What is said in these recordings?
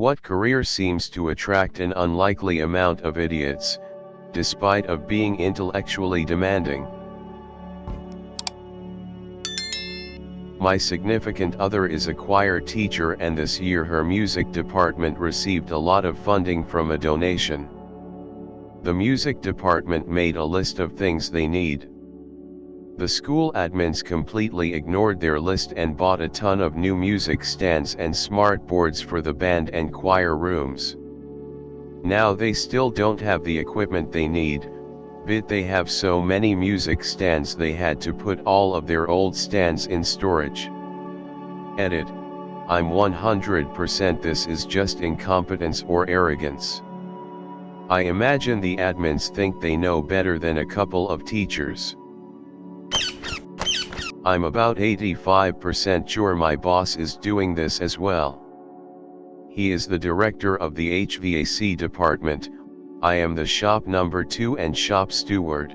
What career seems to attract an unlikely amount of idiots, despite of being intellectually demanding? My significant other is a choir teacher, and this year her music department received a lot of funding from a donation. The music department made a list of things they need. The school admins completely ignored their list and bought a ton of new music stands and smart boards for the band and choir rooms. Now they still don't have the equipment they need, but they have so many music stands they had to put all of their old stands in storage. Edit. I'm 100% this is just incompetence or arrogance. I imagine the admins think they know better than a couple of teachers. I'm about 85% sure my boss is doing this as well. He is the director of the HVAC department, I am the shop number 2 and shop steward.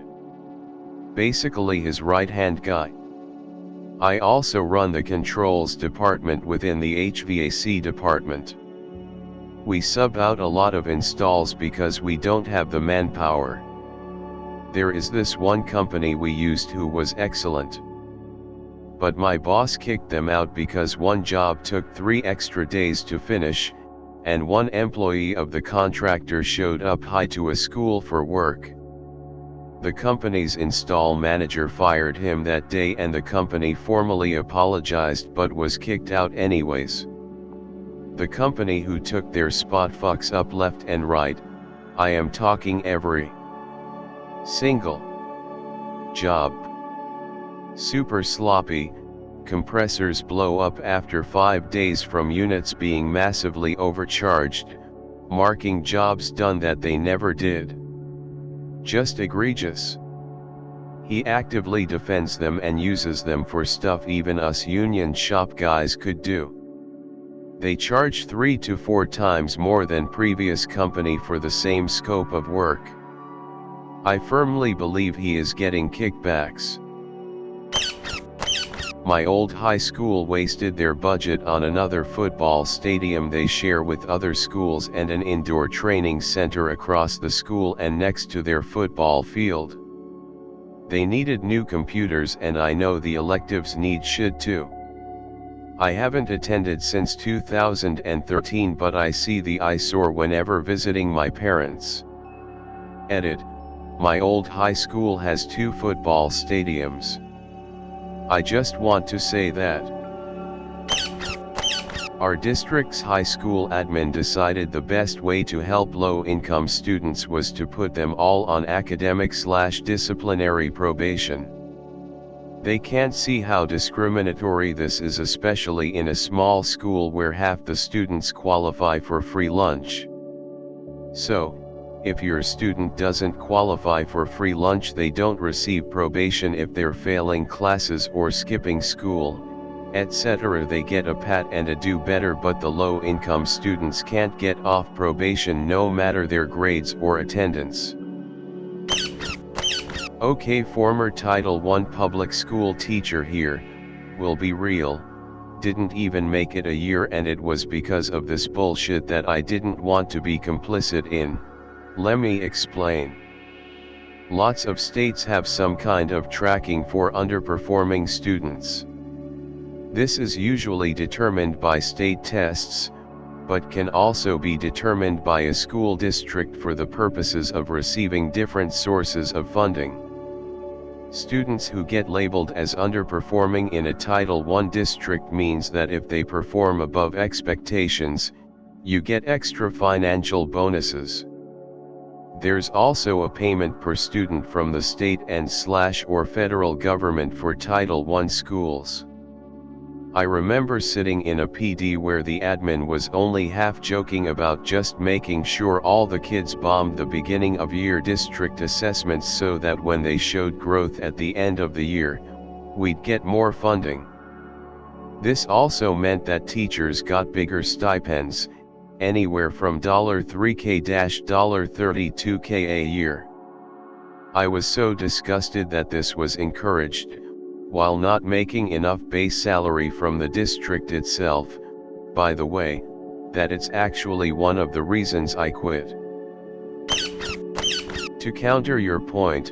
Basically his right-hand guy. I also run the controls department within the HVAC department. We sub out a lot of installs because we don't have the manpower. There is this one company we used who was excellent. But my boss kicked them out because one job took 3 extra days to finish, and one employee of the contractor showed up high to a school for work. The company's install manager fired him that day, and the company formally apologized but was kicked out anyways. The company who took their spot fucks up left and right. I am talking every single job. Super sloppy, compressors blow up after 5 days from units being massively overcharged, marking jobs done that they never did. Just egregious. He actively defends them and uses them for stuff even us union shop guys could do. They charge 3 to 4 times more than previous company for the same scope of work. I firmly believe he is getting kickbacks. My old high school wasted their budget on another football stadium they share with other schools and an indoor training center across the school and next to their football field. They needed new computers, and I know the electives need should too. I haven't attended since 2013, but I see the eyesore whenever visiting my parents. Edit. My old high school has 2 football stadiums. I just want to say that our district's high school admin decided the best way to help low-income students was to put them all on academic/disciplinary probation. They can't see how discriminatory this is, especially in a small school where half the students qualify for free lunch. So, if your student doesn't qualify for free lunch, they don't receive probation. If they're failing classes or skipping school, etc., they get a pat and a do better, but the low-income students can't get off probation no matter their grades or attendance. Okay, former Title I public school teacher here, will be real, didn't even make it a year, and it was because of this bullshit that I didn't want to be complicit in. Let me explain. Lots of states have some kind of tracking for underperforming students. This is usually determined by state tests, but can also be determined by a school district for the purposes of receiving different sources of funding. Students who get labeled as underperforming in a Title I district means that if they perform above expectations, you get extra financial bonuses. There's also a payment per student from the state and/or federal government for Title I schools. I remember sitting in a PD where the admin was only half joking about just making sure all the kids bombed the beginning of year district assessments so that when they showed growth at the end of the year, we'd get more funding. This also meant that teachers got bigger stipends, anywhere from $3K to $32K a year. I was so disgusted that this was encouraged, while not making enough base salary from the district itself. By the way, that it's actually one of the reasons I quit. To counter your point,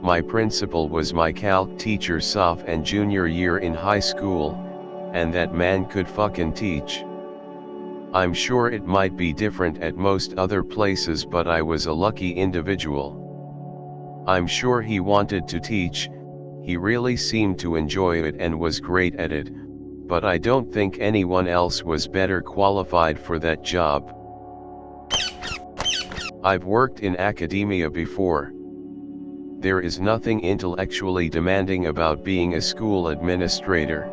my principal was my calc teacher soph and junior year in high school, and that man could fucking teach. I'm sure it might be different at most other places, but I was a lucky individual. I'm sure he wanted to teach, he really seemed to enjoy it and was great at it, but I don't think anyone else was better qualified for that job. I've worked in academia before. There is nothing intellectually demanding about being a school administrator.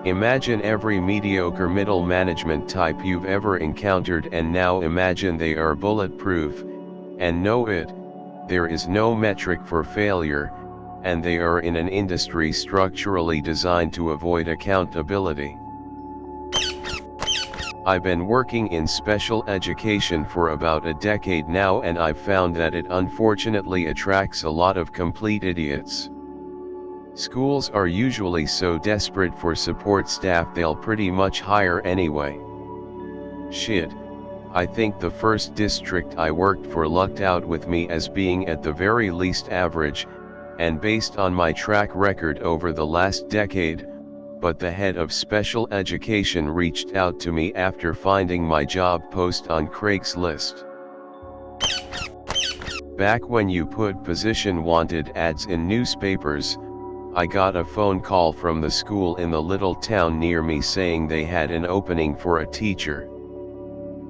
Imagine every mediocre middle management type you've ever encountered, and now imagine they are bulletproof, and know it, there is no metric for failure, and they are in an industry structurally designed to avoid accountability. I've been working in special education for about a decade now, and I've found that it unfortunately attracts a lot of complete idiots. Schools are usually so desperate for support staff they'll pretty much hire anyway. Shit, I think the first district I worked for lucked out with me as being at the very least average, and based on my track record over the last decade, but the head of special education reached out to me after finding my job post on Craigslist. Back when you put position wanted ads in newspapers, I got a phone call from the school in the little town near me saying they had an opening for a teacher.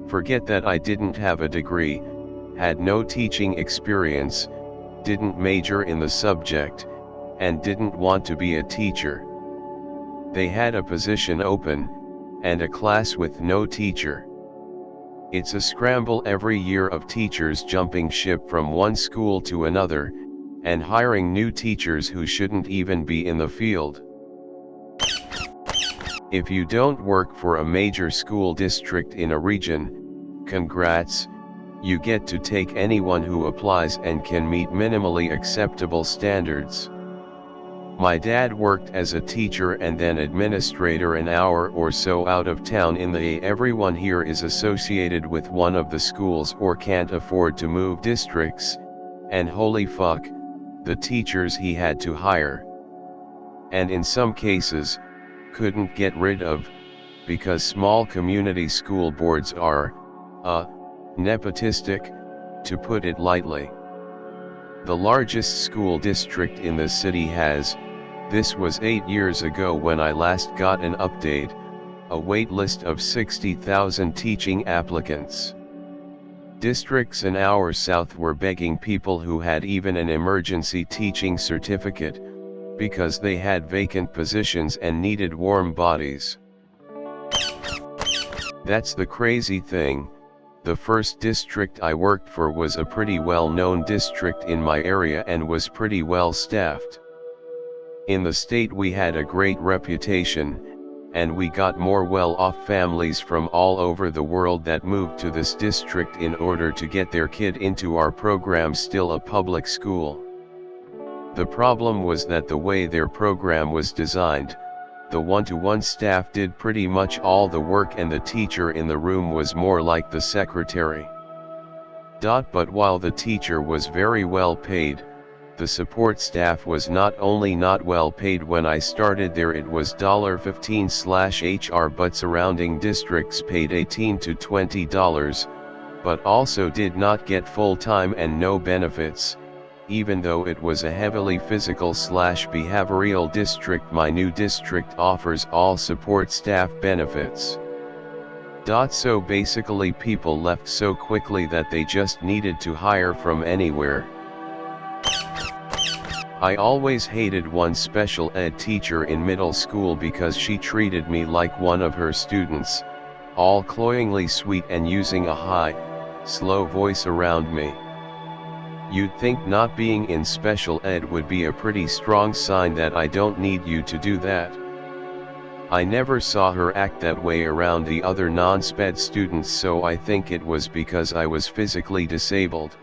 Forget that I didn't have a degree, had no teaching experience, didn't major in the subject, and didn't want to be a teacher. They had a position open, and a class with no teacher. It's a scramble every year of teachers jumping ship from one school to another, and hiring new teachers who shouldn't even be in the field. If you don't work for a major school district in a region, congrats, you get to take anyone who applies and can meet minimally acceptable standards. My dad worked as a teacher and then administrator an hour or so out of town in the A. Everyone here is associated with one of the schools or can't afford to move districts, and holy fuck, the teachers he had to hire. And in some cases, couldn't get rid of, because small community school boards are, nepotistic, to put it lightly. The largest school district in the city has, this was 8 years ago when I last got an update, a wait list of 60,000 teaching applicants. Districts an hour south were begging people who had even an emergency teaching certificate, because they had vacant positions and needed warm bodies. That's the crazy thing. The first district I worked for was a pretty well-known district in my area and was pretty well staffed. In the state we had a great reputation, and we got more well-off families from all over the world that moved to this district in order to get their kid into our program, still a public school. The problem was that the way their program was designed, the one-to-one staff did pretty much all the work and the teacher in the room was more like the secretary. But while the teacher was very well paid, the support staff was not only not well paid when I started there, it was $15/HR, but surrounding districts paid $18 to $20, but also did not get full-time and no benefits. Even though it was a heavily physical/behavioral district, my new district offers all support staff benefits. So basically people left so quickly that they just needed to hire from anywhere. I always hated one special ed teacher in middle school because she treated me like one of her students, all cloyingly sweet and using a high, slow voice around me. You'd think not being in special ed would be a pretty strong sign that I don't need you to do that. I never saw her act that way around the other non-sped students, so I think it was because I was physically disabled.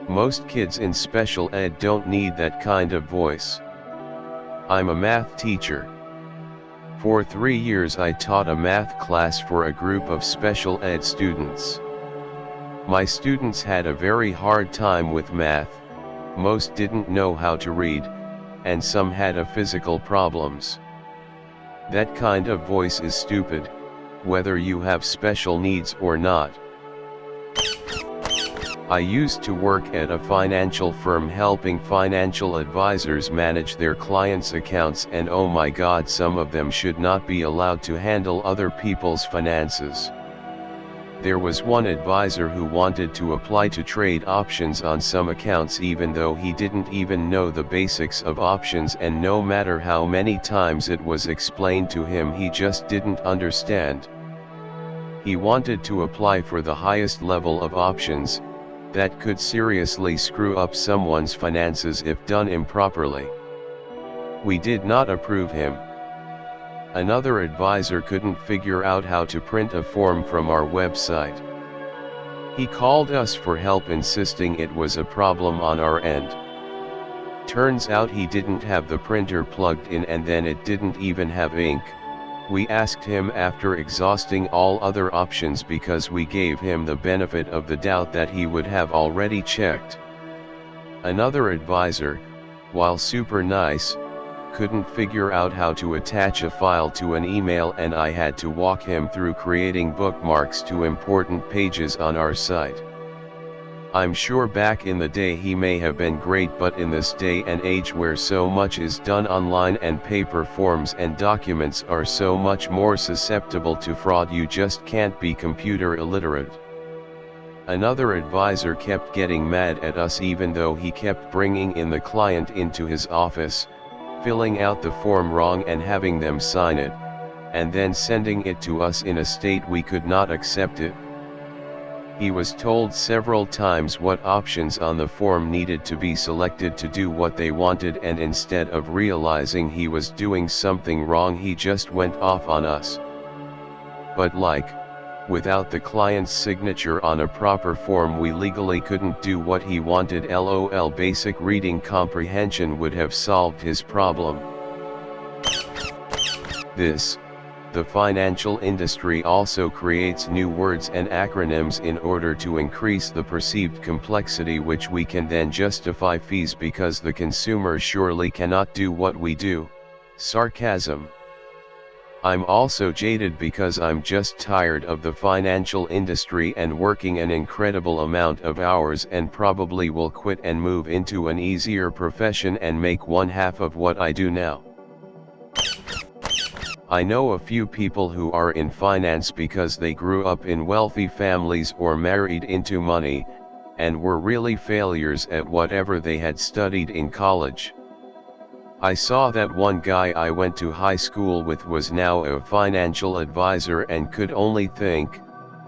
Most kids in special ed don't need that kind of voice. I'm a math teacher. For 3 years I taught a math class for a group of special ed students. My students had a very hard time with math, most didn't know how to read, and some had a physical problems. That kind of voice is stupid, whether you have special needs or not. I used to work at a financial firm helping financial advisors manage their clients' accounts, and oh my God, some of them should not be allowed to handle other people's finances. There was one advisor who wanted to apply to trade options on some accounts even though he didn't even know the basics of options, and no matter how many times it was explained to him, he just didn't understand. He wanted to apply for the highest level of options, that could seriously screw up someone's finances if done improperly. We did not approve him. Another advisor couldn't figure out how to print a form from our website. He called us for help, insisting it was a problem on our end. Turns out he didn't have the printer plugged in, and then it didn't even have ink. We asked him after exhausting all other options because we gave him the benefit of the doubt that he would have already checked. Another advisor, while super nice, couldn't figure out how to attach a file to an email, and I had to walk him through creating bookmarks to important pages on our site. I'm sure back in the day he may have been great, but in this day and age where so much is done online and paper forms and documents are so much more susceptible to fraud, you just can't be computer illiterate. Another advisor kept getting mad at us even though he kept bringing in the client into his office, filling out the form wrong and having them sign it, and then sending it to us in a state we could not accept it. He was told several times what options on the form needed to be selected to do what they wanted, and instead of realizing he was doing something wrong, he just went off on us. But without the client's signature on a proper form, we legally couldn't do what he wanted. LOL. Basic reading comprehension would have solved his problem. The financial industry also creates new words and acronyms in order to increase the perceived complexity, which we can then justify fees because the consumer surely cannot do what we do. Sarcasm. I'm also jaded because I'm just tired of the financial industry and working an incredible amount of hours, and probably will quit and move into an easier profession and make one half of what I do now. I know a few people who are in finance because they grew up in wealthy families or married into money, and were really failures at whatever they had studied in college. I saw that one guy I went to high school with was now a financial advisor and could only think,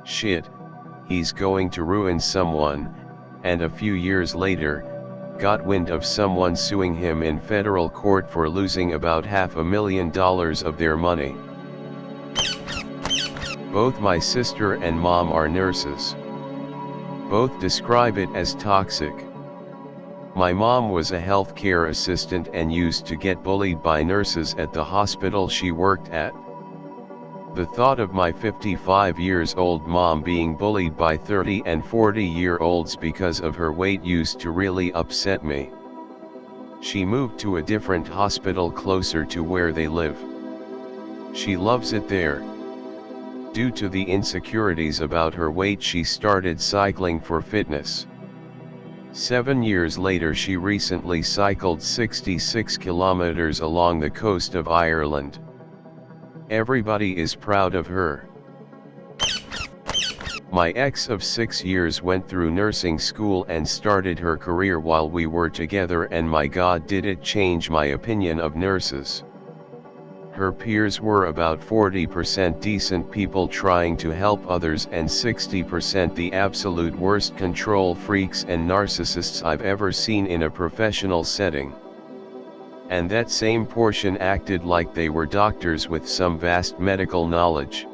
shit, he's going to ruin someone, and a few years later, got wind of someone suing him in federal court for losing about $500,000 of their money. Both my sister and mom are nurses. Both describe it as toxic. My mom was a healthcare assistant and used to get bullied by nurses at the hospital she worked at. The thought of my 55-year-old mom being bullied by 30 and 40-year-olds because of her weight used to really upset me. She moved to a different hospital closer to where they live. She loves it there. Due to the insecurities about her weight, she started cycling for fitness. 7 years later, she recently cycled 66 kilometers along the coast of Ireland. Everybody is proud of her. My ex of 6 years went through nursing school and started her career while we were together, and my God, did it change my opinion of nurses. Her peers were about 40% decent people trying to help others and 60% the absolute worst control freaks and narcissists I've ever seen in a professional setting. And that same portion acted like they were doctors with some vast medical knowledge.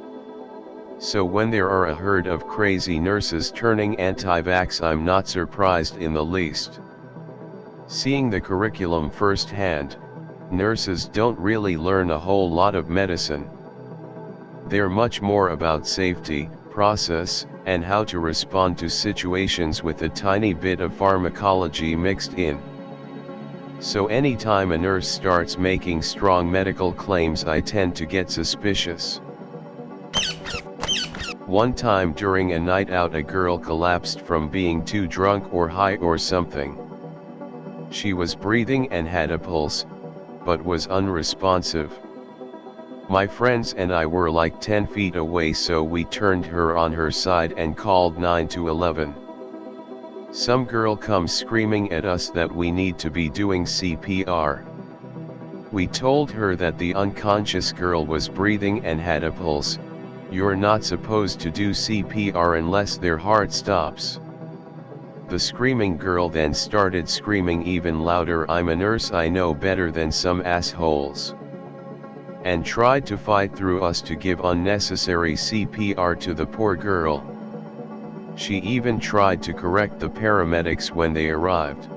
So when there are a herd of crazy nurses turning anti-vax, I'm not surprised in the least. Seeing the curriculum firsthand, nurses don't really learn a whole lot of medicine. They're much more about safety, process, and how to respond to situations with a tiny bit of pharmacology mixed in. So anytime a nurse starts making strong medical claims, I tend to get suspicious. One time during a night out, a girl collapsed from being too drunk or high or something. She was breathing and had a pulse, but was unresponsive. My friends and I were like 10 feet away, so we turned her on her side and called 911. Some girl comes screaming at us that we need to be doing CPR. We told her that the unconscious girl was breathing and had a pulse. You're not supposed to do CPR unless their heart stops. The screaming girl then started screaming even louder, "I'm a nurse, I know better than some assholes," and tried to fight through us to give unnecessary CPR to the poor girl. She even tried to correct the paramedics when they arrived.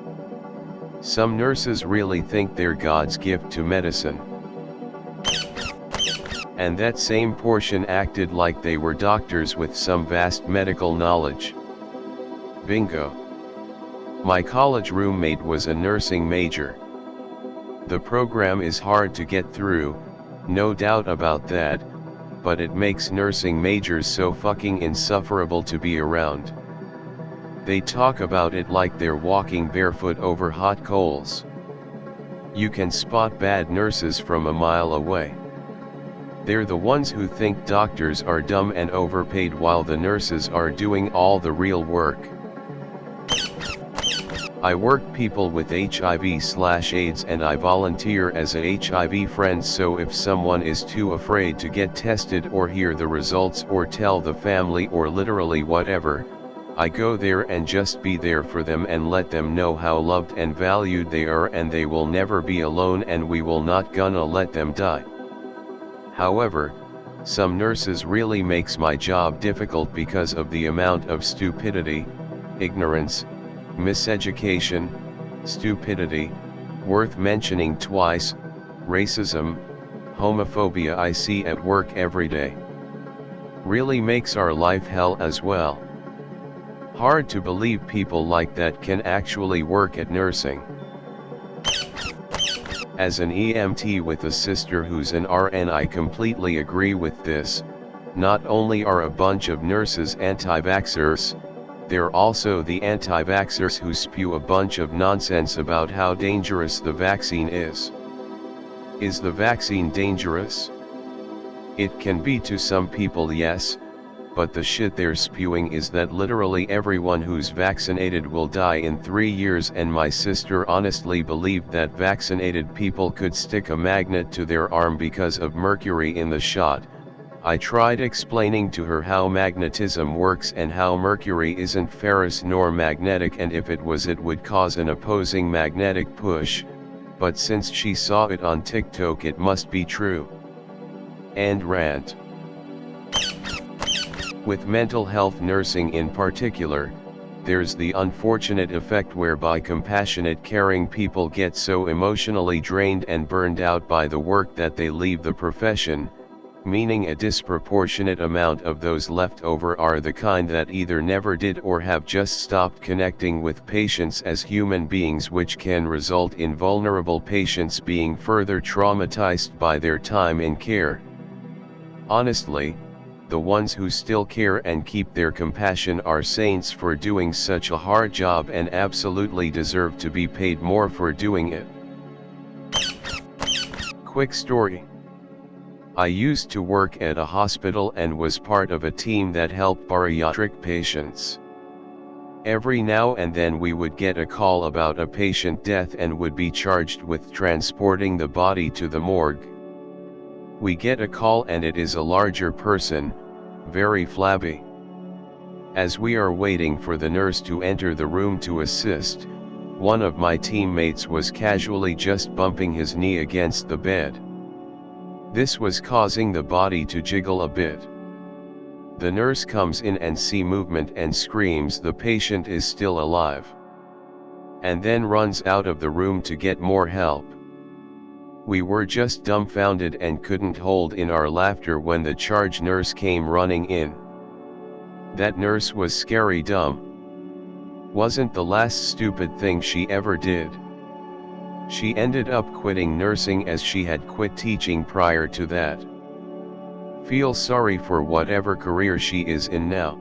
Some nurses really think they're God's gift to medicine. And that same portion acted like they were doctors with some vast medical knowledge. Bingo. My college roommate was a nursing major. The program is hard to get through, no doubt about that, but it makes nursing majors so fucking insufferable to be around. They talk about it like they're walking barefoot over hot coals. You can spot bad nurses from a mile away. They're the ones who think doctors are dumb and overpaid while the nurses are doing all the real work. I work people with HIV/AIDS and I volunteer as a HIV friend, so if someone is too afraid to get tested or hear the results or tell the family or literally whatever, I go there and just be there for them and let them know how loved and valued they are and they will never be alone and we will not gonna let them die. However, some nurses really makes my job difficult because of the amount of stupidity, ignorance, miseducation, stupidity, worth mentioning twice, racism, homophobia I see at work every day. Really makes our life hell as well. Hard to believe people like that can actually work at nursing. As an EMT with a sister who's an RN, I completely agree with this. Not only are a bunch of nurses anti-vaxxers, they're also the anti-vaxxers who spew a bunch of nonsense about how dangerous the vaccine is. Is the vaccine dangerous? It can be to some people, yes, but the shit they're spewing is that literally everyone who's vaccinated will die in 3 years, and my sister honestly believed that vaccinated people could stick a magnet to their arm because of mercury in the shot. I tried explaining to her how magnetism works and how mercury isn't ferrous nor magnetic, and if it was, it would cause an opposing magnetic push, but since she saw it on TikTok, it must be true. End rant. With mental health nursing in particular, there's the unfortunate effect whereby compassionate, caring people get so emotionally drained and burned out by the work that they leave the profession, meaning a disproportionate amount of those left over are the kind that either never did or have just stopped connecting with patients as human beings, which can result in vulnerable patients being further traumatized by their time in care. Honestly, the ones who still care and keep their compassion are saints for doing such a hard job and absolutely deserve to be paid more for doing it. Quick story. I used to work at a hospital and was part of a team that helped bariatric patients. Every now and then we would get a call about a patient death and would be charged with transporting the body to the morgue. We get a call and it is a larger person, very flabby. As we are waiting for the nurse to enter the room to assist, one of my teammates was casually just bumping his knee against the bed. This was causing the body to jiggle a bit. The nurse comes in and sees movement and screams the patient is still alive, and then runs out of the room to get more help. We were just dumbfounded and couldn't hold in our laughter when the charge nurse came running in. That nurse was scary dumb. Wasn't the last stupid thing she ever did. She ended up quitting nursing as she had quit teaching prior to that. Feel sorry for whatever career she is in now.